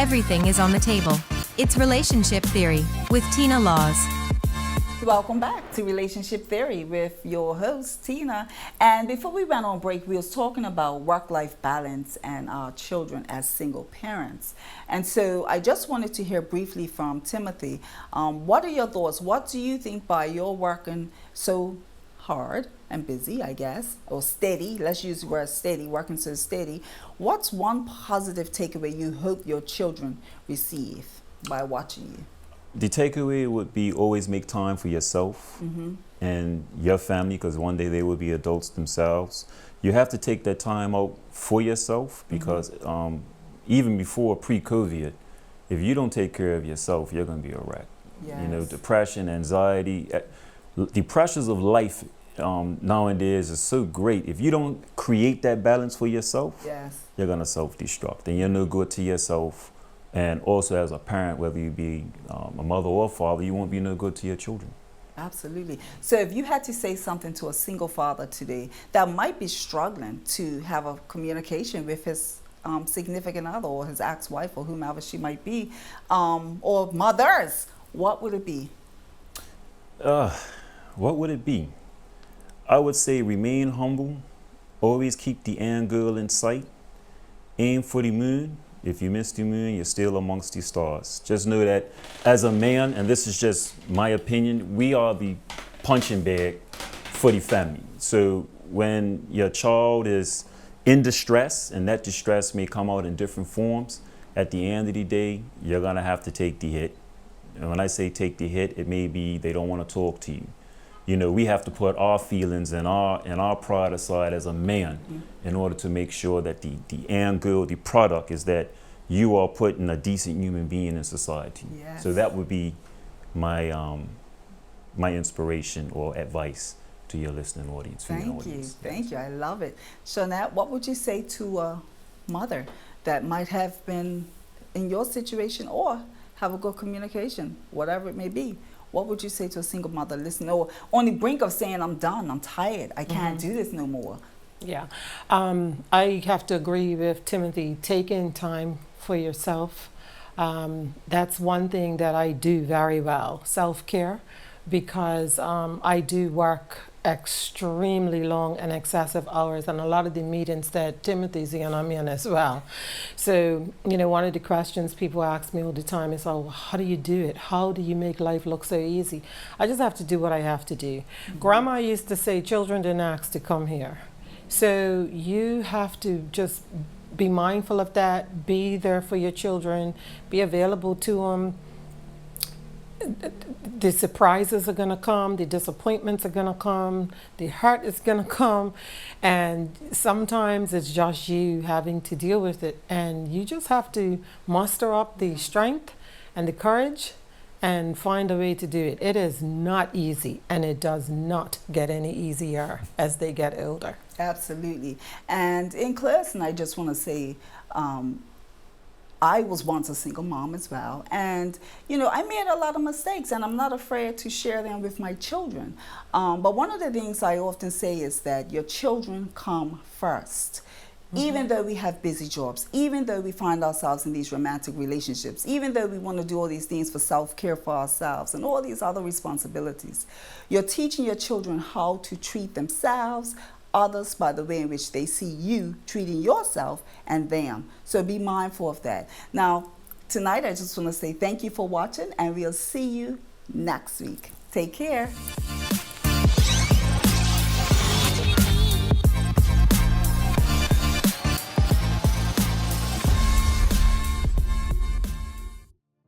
everything is on the table. It's Relationship Theory with Tina Laws. Welcome back to Relationship Theory with your host, Tina. And before we went on break, we was talking about work-life balance and our children as single parents. And so I just wanted to hear briefly from Timothy. What are your thoughts? What do you think by your working so hard and busy, I guess, or steady? Let's use the word steady, working so steady. What's one positive takeaway you hope your children receive by watching you? The takeaway would be always make time for yourself and your family, because one day they will be adults themselves. You have to take that time out for yourself because even before pre-COVID, if you don't take care of yourself, you're going to be a wreck. Yes. You know, depression, anxiety, the pressures of life nowadays is so great. If you don't create that balance for yourself, you're going to self-destruct and you're no good to yourself. And also as a parent, whether you be a mother or a father, you won't be no good to your children. Absolutely. So if you had to say something to a single father today that might be struggling to have a communication with his significant other or his ex-wife or whomever she might be, or mothers, what would it be? What would it be? I would say remain humble, always keep the end goal in sight, aim for the moon. If you miss the moon, you're still amongst the stars. Just know that as a man, and this is just my opinion, we are the punching bag for the family. So when your child is in distress, and that distress may come out in different forms, at the end of the day, you're gonna have to take the hit. And when I say take the hit, it may be they don't wanna talk to you. You know, we have to put our feelings and our pride aside as a man in order to make sure that the end goal, the product, is that you are putting a decent human being in society. Yes. So that would be my my inspiration or advice to your listening audience. Thank you. I love it. Shawnette, what would you say to a mother that might have been in your situation or have a good communication, whatever it may be? What would you say to a single mother listening or on the brink of saying, I'm done, I'm tired, I can't do this no more? Yeah, I have to agree with Timothy, taking time for yourself. That's one thing that I do very well, self-care, because I do work extremely long and excessive hours, and a lot of the meetings that Timothy's in, I'm in as well. So, you know, one of the questions people ask me all the time is, oh, how do you do it? How do you make life look so easy? I just have to do what I have to do. Grandma used to say, children didn't ask to come here. So you have to just be mindful of that, be there for your children, be available to them. The surprises are going to come, the disappointments are going to come, the hurt is going to come, and sometimes it's just you having to deal with it, and you just have to muster up the strength and the courage and find a way to do it. It is not easy, and it does not get any easier as they get older. Absolutely. And in closing, I just want to say, I was once a single mom as well. And, you know, I made a lot of mistakes and I'm not afraid to share them with my children. But one of the things I often say is that your children come first. Even though we have busy jobs, even though we find ourselves in these romantic relationships, even though we want to do all these things for self-care for ourselves and all these other responsibilities, you're teaching your children how to treat themselves, others by the way in which they see you treating yourself and them. So be mindful of that. Now, tonight I just want to say thank you for watching and we'll see you next week. Take care.